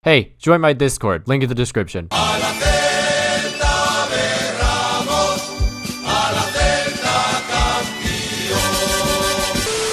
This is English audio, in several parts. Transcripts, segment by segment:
Hey, join my Discord, link in the description.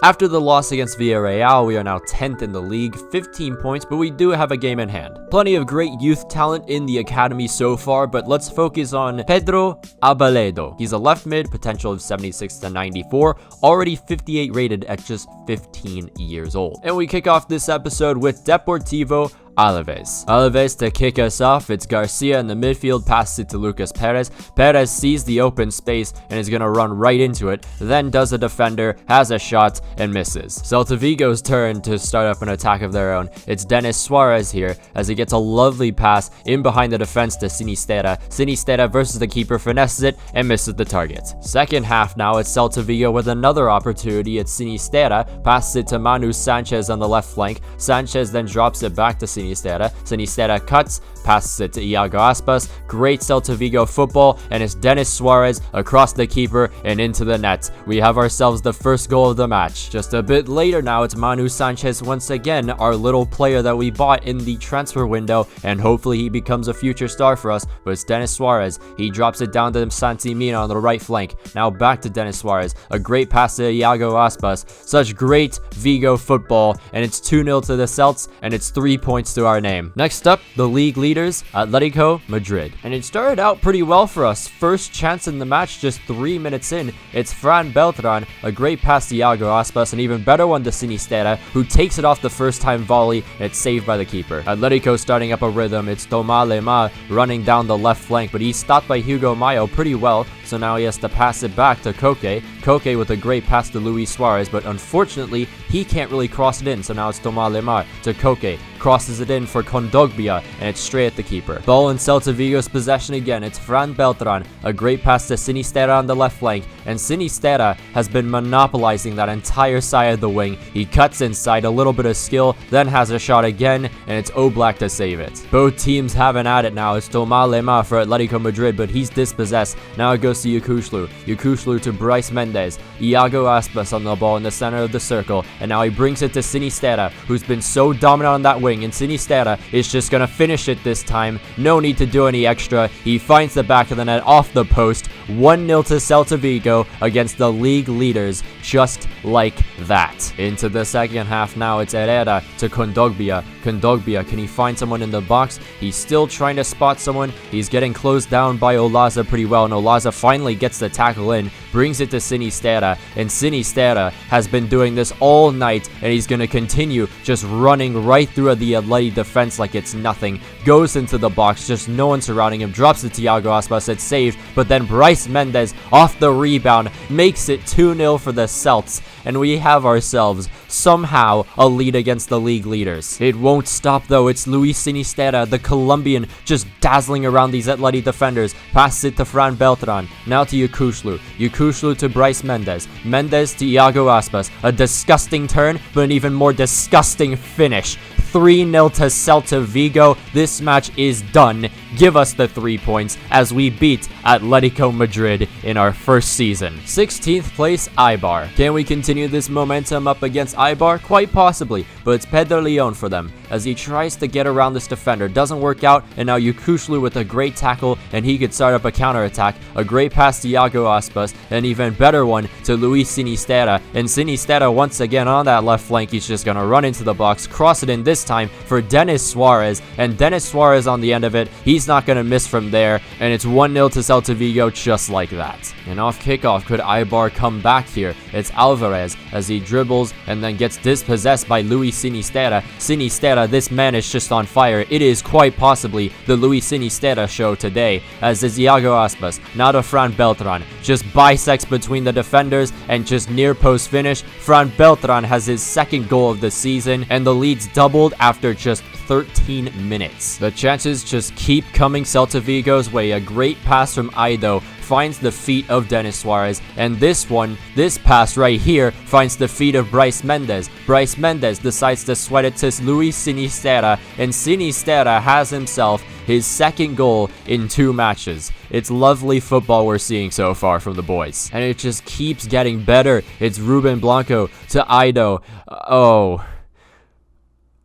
After the loss against Villarreal, we are now 10th in the league, 15 points, but we do have a game in hand. Plenty of great youth talent in the academy so far, but let's focus on Pedro Abaledo. He's a left mid, potential of 76 to 94, already 58 rated at just 15 years old. And we kick off this episode with Deportivo Alaves. Alaves to kick us off, it's Garcia in the midfield, passes it to Lucas Perez. Perez sees the open space and is gonna run right into it, then does a defender, has a shot, and misses. Celta Vigo's turn to start up an attack of their own. It's Denis Suarez here, as he gets a lovely pass in behind the defense to Sinistera. Sinistera versus the keeper, finesses it, and misses the target. Second half now, it's Celta Vigo with another opportunity. It's Sinistera, passes it to Manu Sanchez on the left flank. Sanchez then drops it back to Sinistera. Sinistera cuts, passes it to Iago Aspas. Great Celta Vigo football, and it's Denis Suarez across the keeper and into the net. We have ourselves the first goal of the match. Just a bit later now, it's Manu Sanchez once again, our little player that we bought in the transfer window, and hopefully he becomes a future star for us, but it's Denis Suarez. He drops it down to Santi Mina on the right flank. Now back to Denis Suarez. A great pass to Iago Aspas. Such great Vigo football, and it's 2-0 to the Celts, and it's 3 points to our name. Next up, the league leaders, Atletico Madrid. And it started out pretty well for us. First chance in the match just 3 minutes in. It's Fran Beltran, a great pass to Iago Aspas, an even better one to Sinistera, who takes it off the first time volley, and it's saved by the keeper. Atletico starting up a rhythm. It's Thomas Lemar running down the left flank, but he's stopped by Hugo Mayo pretty well, so now he has to pass it back to Koke. Koke with a great pass to Luis Suarez, but unfortunately, he can't really cross it in, so now it's Thomas Lemar to Koke. Crosses it in for Kondogbia, and it's straight at the keeper. Ball in Celta Vigo's possession again. It's Fran Beltran, a great pass to Sinistera on the left flank, and Sinistera has been monopolizing that entire side of the wing. He cuts inside, a little bit of skill, then has a shot again, and it's Oblak to save it. Both teams having at it now. It's Thomas Lemar for Atletico Madrid, but he's dispossessed. Now it goes to Yakushlu. Yakushlu to Bryce Mendes. Iago Aspas on the ball in the center of the circle, and now he brings it to Sinistera, who's been so dominant on that wing, and Sinistera is just gonna finish it this time. No need to do any extra. He finds the back of the net off the post. 1-0 to Celta Vigo against the league leaders, just like that. Into the second half now, it's Herrera to Kondogbia. Kondogbia, can he find someone in the box? He's still trying to spot someone. He's getting closed down by Olaza pretty well, and Olaza finally gets the tackle in, brings it to Sinistera, and Sinistera has been doing this all night, and he's going to continue just running right through the Atleti defense like it's nothing. Goes into the box, just no one surrounding him, drops it to Iago Aspas, it's saved, but then Bryce Mendes off the rebound makes it 2-0 for the Celts, and we have ourselves somehow a lead against the league leaders. It won't stop though. It's Luis Sinistera, the Colombian, just dazzling around these Atleti defenders. Passes it to Fran Beltran, now to Yakushlu. Yakushlu to Bryce Mendes. Mendes to Iago Aspas. A disgusting turn, but an even more disgusting finish. 3-0 to Celta Vigo. This match is done. Give us the 3 points as we beat Atletico Madrid in our first season. 16th place, Eibar. Can we continue this momentum up against Eibar? Quite possibly, but it's Pedro Leon for them as he tries to get around this defender. Doesn't work out, and now Yakushlu with a great tackle, and he could start up a counterattack. A great pass to Iago Aspas, an even better one to Luis Sinistera, and Sinistera once again on that left flank. He's just gonna run into the box, cross it in this time for Denis Suarez, and Denis Suarez on the end of it. He's not gonna miss from there, and it's 1-0 to Celta Vigo just like that. And off kickoff, could Eibar come back here? It's Alvarez as he dribbles and then gets dispossessed by Luis Sinistera. Sinistera, this man is just on fire. It is quite possibly the Luis Sinistera show today, as is Iago Aspas, now to Fran Beltran. Just bisects between the defenders and just near post finish. Fran Beltran has his second goal of the season, and the lead's doubled after just 13 minutes. The chances just keep coming Celta Vigo's way. A great pass from Aido finds the feet of Denis Suarez, and this pass right here finds the feet of Bryce Mendes. Bryce Mendes decides to sweat it to Luis Sinistera, and Sinistera has himself his second goal in 2 matches. It's lovely football we're seeing so far from the boys, and it just keeps getting better. It's Ruben Blanco to Aido.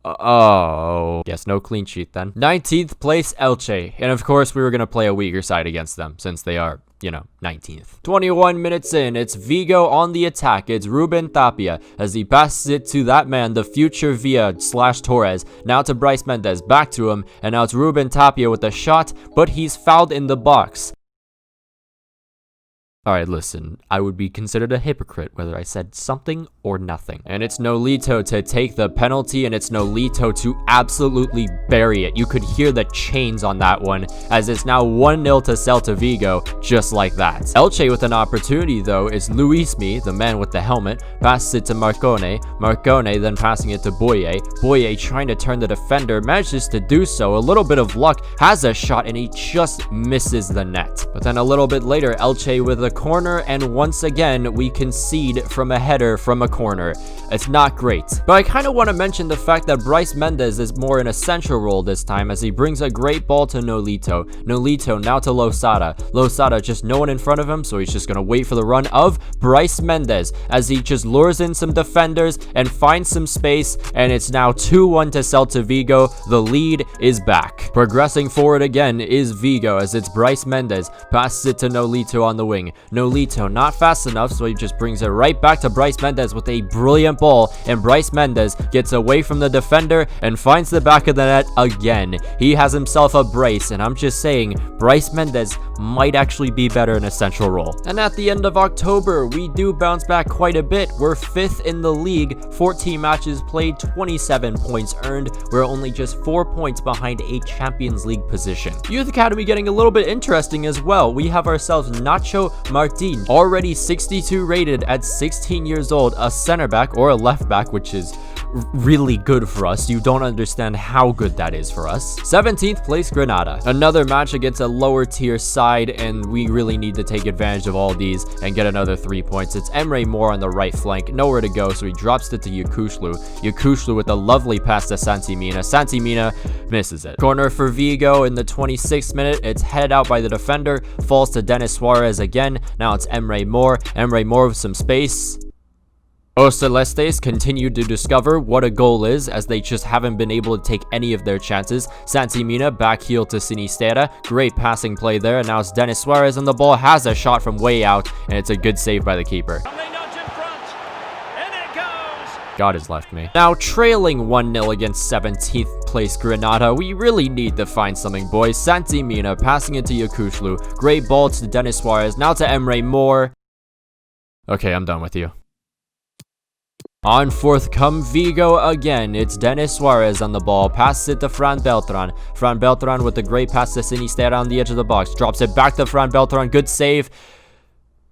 Oh, yes, no clean sheet then. 19th place, Elche. And of course, we were going to play a weaker side against them since they are, 19th. 21 minutes in, it's Vigo on the attack. It's Ruben Tapia as he passes it to that man, the future Villa/Torres. Now to Bryce Mendes, back to him, and now it's Ruben Tapia with a shot, but he's fouled in the box. Alright, listen, I would be considered a hypocrite whether I said something or nothing. And it's Nolito to take the penalty, and it's Nolito to absolutely bury it. You could hear the chains on that one, as it's now 1-0 to Celta Vigo, just like that. Elche with an opportunity, though, is Luismi, the man with the helmet, passes it to Marcone. Marcone then passing it to Boye. Boye trying to turn the defender, manages to do so. A little bit of luck, has a shot, and he just misses the net. But then a little bit later, Elche with a corner, and once again we concede from a header from a corner. It's not great, but I kind of want to mention the fact that Bryce Mendes is more in a central role this time, as he brings a great ball to Nolito. Nolito now to Losada. Losada, just no one in front of him, so he's just gonna wait for the run of Bryce Mendes as he just lures in some defenders and finds some space, and it's now 2-1 to Celta Vigo. The lead is back. Progressing forward again is Vigo, as it's Bryce Mendes, passes it to Nolito on the wing. Nolito not fast enough, so he just brings it right back to Bryce Mendes with a brilliant ball, and Bryce Mendes gets away from the defender and finds the back of the net again. He has himself a brace, and I'm just saying, Bryce Mendes might actually be better in a central role. And at the end of October, we do bounce back quite a bit. We're 5th in the league, 14 matches played, 27 points earned. We're only just 4 points behind a Champions League position. Youth Academy getting a little bit interesting as well. We have ourselves Nacho Martin, already 62 rated at 16 years old, a center back or a left back, which is really good for us. You don't understand how good that is for us. 17th place, Granada. Another match against a lower tier side, and we really need to take advantage of all these and get another 3 points. It's Emre Moore on the right flank, nowhere to go, so he drops it to Yakushlu. Yakushlu with a lovely pass to Santimina. Santimina misses it. Corner for Vigo in the 26th minute. It's headed out by the defender, falls to Denis Suarez again. Now it's Emre Moore. Emre Moore with some space. Os Celestes continue to discover what a goal is, as they just haven't been able to take any of their chances. Santimina back heel to Sinistera. Great passing play there, and now it's Denis Suarez, and the ball has a shot from way out, and it's a good save by the keeper. God has left me. Now trailing 1-0 against 17th place Granada, we really need to find something, boys. Santimina passing it to Yakushlu. Great ball to Denis Suarez. Now to Emre Moore. Okay, I'm done with you. On fourth come Vigo again. It's Denis Suarez on the ball. Passes it to Fran Beltran. Fran Beltran with the great pass to Sinistera on the edge of the box. Drops it back to Fran Beltran. Good save.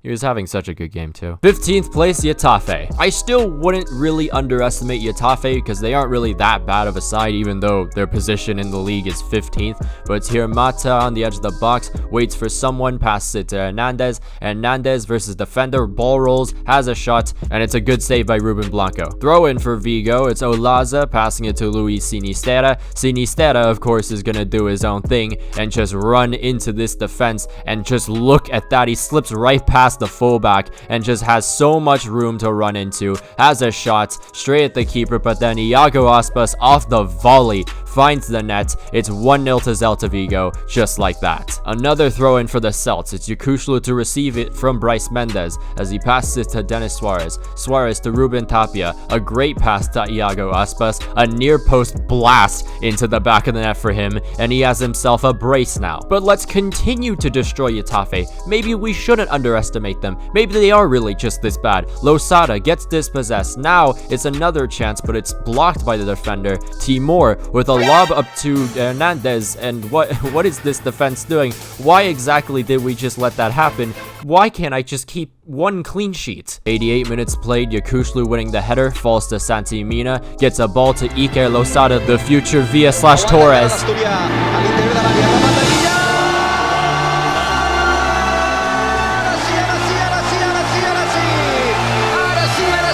He was having such a good game too. 15th place, Getafe. I still wouldn't really underestimate Getafe because they aren't really that bad of a side, even though their position in the league is 15th. But it's here Mata on the edge of the box, waits for someone, passes it to Hernandez. Hernandez versus defender, ball rolls, has a shot, and it's a good save by Ruben Blanco. Throw in for Vigo, it's Olaza passing it to Luis Sinistera. Sinistera, of course, is gonna do his own thing and just run into this defense, and just look at that. He slips right past the fullback and just has so much room to run into. Has a shot straight at the keeper, but then Iago Aspas off the volley finds the net. It's 1-0 to Celta Vigo, just like that. Another throw in for the Celts. It's Yakushlu to receive it from Bryce Mendes as he passes it to Denis Suarez. Suarez to Ruben Tapia. A great pass to Iago Aspas. A near post blast into the back of the net for him, and he has himself a brace now. But let's continue to destroy Getafe. Maybe we shouldn't underestimate them. Maybe they are really just this bad. Losada gets dispossessed. Now it's another chance, but it's blocked by the defender. Timor with a lob up to Hernandez, and what is this defense doing? Why exactly did we just let that happen? Why can't I just keep one clean sheet? 88 minutes played, Yakushlu winning the header, falls to Santimina, gets a ball to Iker Losada, the future Villa/Torres.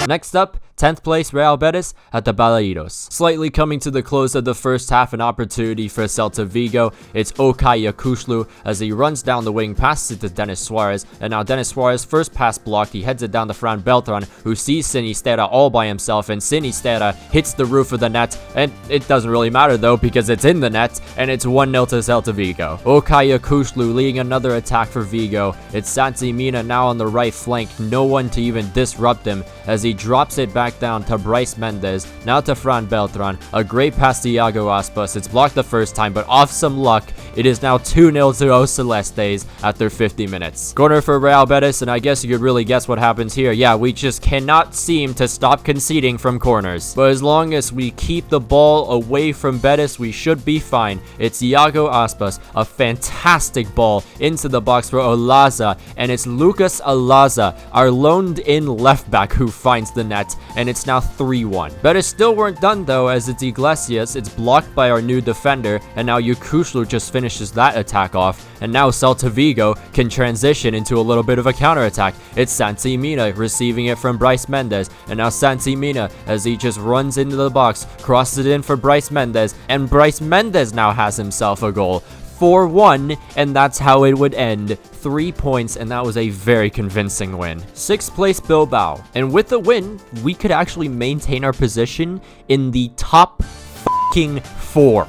Next up, 10th place, Real Betis at the Balaidos. Slightly coming to the close of the first half, an opportunity for Celta Vigo. It's Okay Yakushlu as he runs down the wing, passes it to Denis Suarez, and now Denis Suarez, first pass blocked, he heads it down to Fran Beltran, who sees Sinisterra all by himself, and Sinisterra hits the roof of the net, and it doesn't really matter though, because it's in the net, and it's 1-0 to Celta Vigo. Okay Yakushlu leading another attack for Vigo. It's Santi Mina now on the right flank, no one to even disrupt him, as he drops it back down to Bryce Mendes, now to Fran Beltran, a great pass to Iago Aspas. It's blocked the first time, but off some luck, it is now 2-0 to Os Celestes after 50 minutes. Corner for Real Betis, and I guess you could really guess what happens here. Yeah, we just cannot seem to stop conceding from corners. But as long as we keep the ball away from Betis, we should be fine. It's Iago Aspas, a fantastic ball into the box for Olaza, and it's Lucas Olaza, our loaned-in left-back, who finds the net, and it's now 3-1. Betis still weren't done though, as it's Iglesias, it's blocked by our new defender, and now Yakushlu just finishes that attack off, and now Celta Vigo can transition into a little bit of a counterattack. It's Santi Mina receiving it from Bryce Mendes, and now Santi Mina, as he just runs into the box, crosses it in for Bryce Mendes, and Bryce Mendes now has himself a goal. 4-1, and that's how it would end. 3 points, and that was a very convincing win. 6th place, Bilbao. And with the win, we could actually maintain our position in the top fucking 4.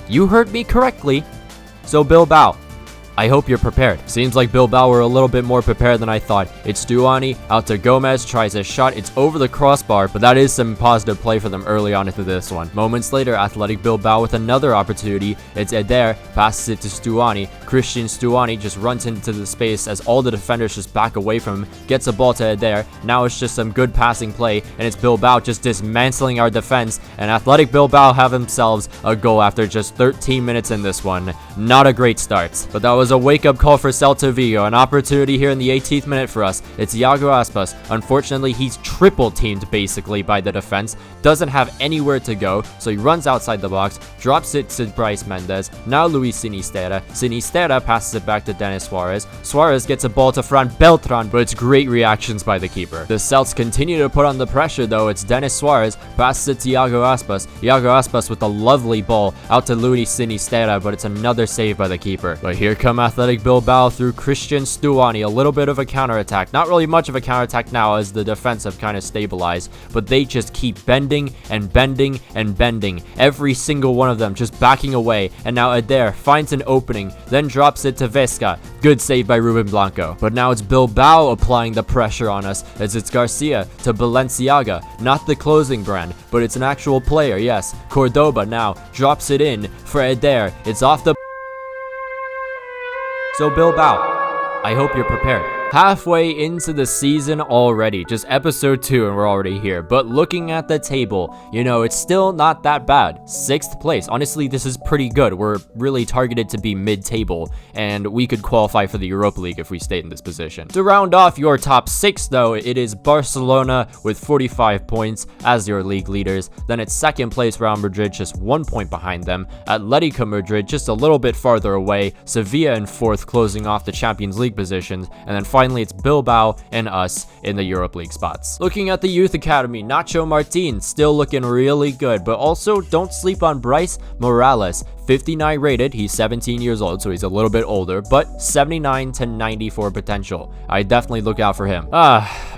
You heard me correctly. So Bilbao, I hope you're prepared. Seems like Bilbao were a little bit more prepared than I thought. It's Stuani out to Gomez, tries a shot. It's over the crossbar, but that is some positive play for them early on into this one. Moments later, Athletic Bilbao with another opportunity. It's Eder, passes it to Stuani. Christian Stuani just runs into the space as all the defenders just back away from him. Gets a ball to Eder. Now it's just some good passing play, and it's Bilbao just dismantling our defense, and Athletic Bilbao have themselves a goal after just 13 minutes in this one. Not a great start, but that was a wake-up call for Celta Vigo. An opportunity here in the 18th minute for us. It's Iago Aspas. Unfortunately, he's triple teamed basically by the defense. Doesn't have anywhere to go, so he runs outside the box, drops it to Bryce Mendes. Now Luis Sinisterra. Sinisterra passes it back to Denis Suarez. Suarez gets a ball to Fran Beltran, but it's great reactions by the keeper. The Celts continue to put on the pressure though. It's Denis Suarez, passes it to Iago Aspas. Iago Aspas with a lovely ball out to Luis Sinisterra, but it's another save by the keeper. But here come Athletic Bilbao through Christian Stuani. A little bit of a counterattack. Not really much of a counterattack now as the defense have kind of stabilized, but they just keep bending and bending and bending. Every single one of them just backing away, and now Eder finds an opening, then drops it to Vesca. Good save by Ruben Blanco. But now it's Bilbao applying the pressure on us as it's Garcia to Balenciaga. Not the closing brand, but it's an actual player, yes. Cordoba now drops it in for Eder. It's off the... So Bilbao, I hope you're prepared. Halfway into the season already, just episode 2 and we're already here. But looking at the table, you know, it's still not that bad. 6th place. Honestly, this is pretty good. We're really targeted to be mid-table, and we could qualify for the Europa League if we stayed in this position. To round off your top 6 though, it is Barcelona with 45 points as your league leaders. Then it's 2nd place Real Madrid, just 1 point behind them. Atletico Madrid just a little bit farther away. Sevilla in 4th, closing off the Champions League positions. And then finally, it's Bilbao and us in the Europa League spots. Looking at the youth academy, Nacho Martin still looking really good, but also don't sleep on Bryce Morales. 59 rated, he's 17 years old, so he's a little bit older, but 79 to 94 potential. I definitely look out for him.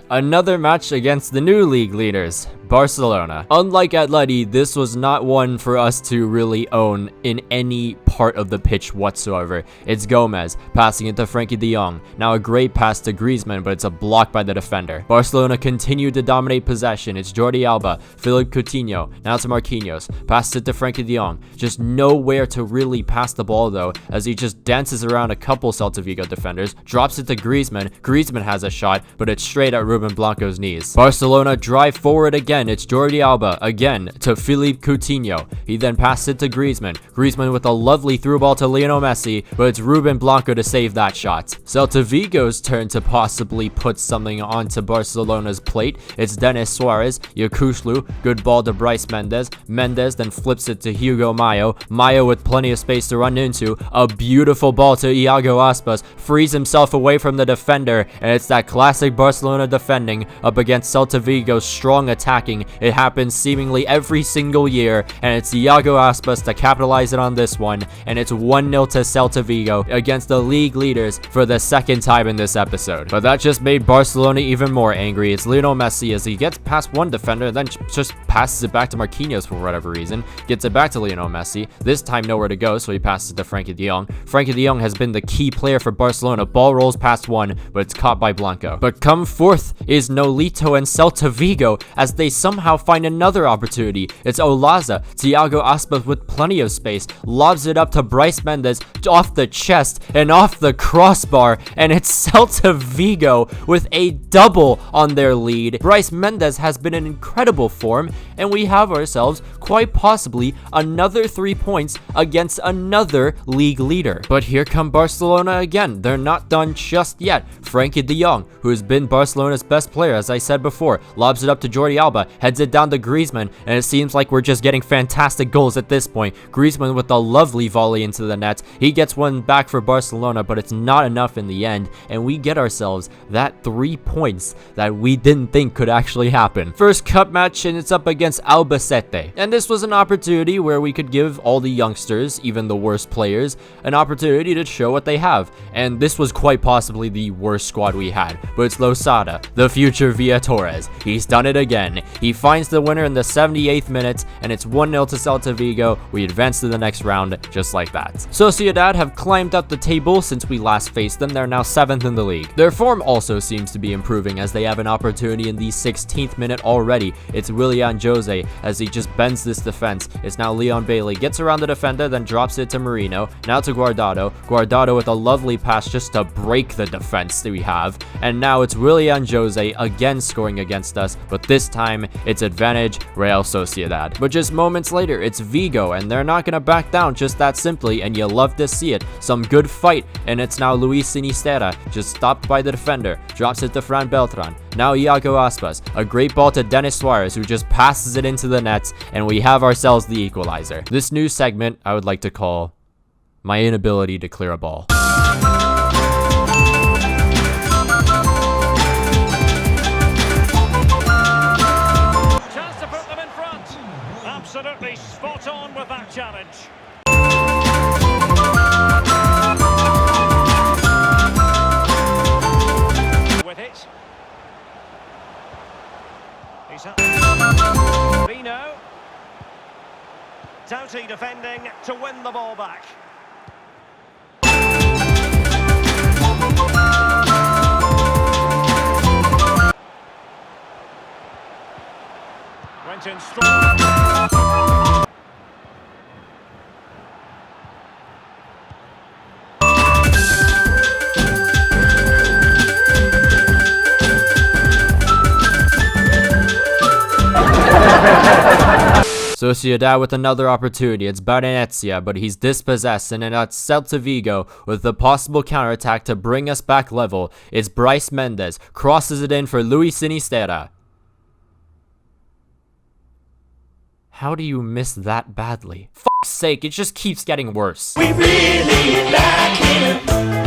Another match against the new league leaders, Barcelona. Unlike Atleti, this was not one for us to really own in any part of the pitch whatsoever. It's Gomez passing it to Frankie de Jong. Now a great pass to Griezmann, but it's a block by the defender. Barcelona continued to dominate possession. It's Jordi Alba, Philippe Coutinho, now to Marquinhos. Passes it to Frankie de Jong. Just nowhere to really pass the ball though, as he just dances around a couple Celta Vigo defenders, drops it to Griezmann. Griezmann has a shot, but it's straight at Ruben Blanco's knees. Barcelona drive forward again. It's Jordi Alba again to Philippe Coutinho. He then passes it to Griezmann. Griezmann with a lovely lovely through ball to Lionel Messi, but it's Ruben Blanco to save that shot. Celta Vigo's turn to possibly put something onto Barcelona's plate. It's Denis Suarez, Yakushlu, good ball to Bryce Mendes. Mendes then flips it to Hugo Mayo. Mayo with plenty of space to run into. A beautiful ball to Iago Aspas, frees himself away from the defender, and it's that classic Barcelona defending up against Celta Vigo's strong attacking. It happens seemingly every single year, and it's Iago Aspas to capitalize it on this one, and it's 1-0 to Celta Vigo against the league leaders for the second time in this episode. But that just made Barcelona even more angry. It's Lionel Messi as he gets past one defender, then just passes it back to Marquinhos for whatever reason, gets it back to Lionel Messi, this time nowhere to go, so he passes it to Frenkie de Jong. Frenkie de Jong has been the key player for Barcelona. Ball rolls past one, but it's caught by Blanco. But come fourth is Nolito and Celta Vigo as they somehow find another opportunity. It's Olaza. Thiago Aspas with plenty of space lobs it up to Bryce Mendes off the chest and off the crossbar, and it's Celta Vigo with a double on their lead. Bryce Mendes has been in incredible form, and we have ourselves quite possibly another 3 points against another league leader. But here come Barcelona again. They're not done just yet. Frenkie de Jong, who has been Barcelona's best player, as I said before, lobs it up to Jordi Alba, heads it down to Griezmann, and it seems like we're just getting fantastic goals at this point. Griezmann with a lovely volley into the net. He gets one back for Barcelona, but it's not enough in the end, and we get ourselves that 3 points that we didn't think could actually happen. First cup match, and it's up against Albacete. And this was an opportunity where we could give all the youngsters, even the worst players, an opportunity to show what they have. And this was quite possibly the worst squad we had. But it's Losada, the future Villa Torres. He's done it again. He finds the winner in the 78th minute, and it's 1-0 to Celta Vigo. We advance to the next round just like that. Sociedad have climbed up the table since we last faced them. They're now 7th in the league. Their form also seems to be improving as they have an opportunity in the 16th minute already. It's Willian Jose as he just bends this defense. It's now Leon Bailey, gets around the defender, then drops it to Marino, now to Guardado. Guardado with a lovely pass just to break the defense that we have, and now it's Willian Jose again scoring against us, but this time it's advantage Real Sociedad. But just moments later, it's Vigo, and they're not gonna back down just that simply, and you love to see it. Some good fight, and it's now Luis Sinisterra, just stopped by the defender, drops it to Fran Beltran. Now Iago Aspas, a great ball to Denis Suarez, who just passes it into the nets, and we have ourselves the equalizer. This new segment I would like to call my inability to clear a ball. Chance to put them in front. Absolutely spot on with that challenge. With it. He's up. Vino. Doughty defending to win the ball back. Went in strong. Sociedad with another opportunity. It's Barrenetsia, but he's dispossessed, and then it's Celta Vigo with the possible counterattack to bring us back level. It's Bryce Mendes, crosses it in for Luis Sinisterra. How do you miss that badly? Fuck's sake, it just keeps getting worse. We really like him.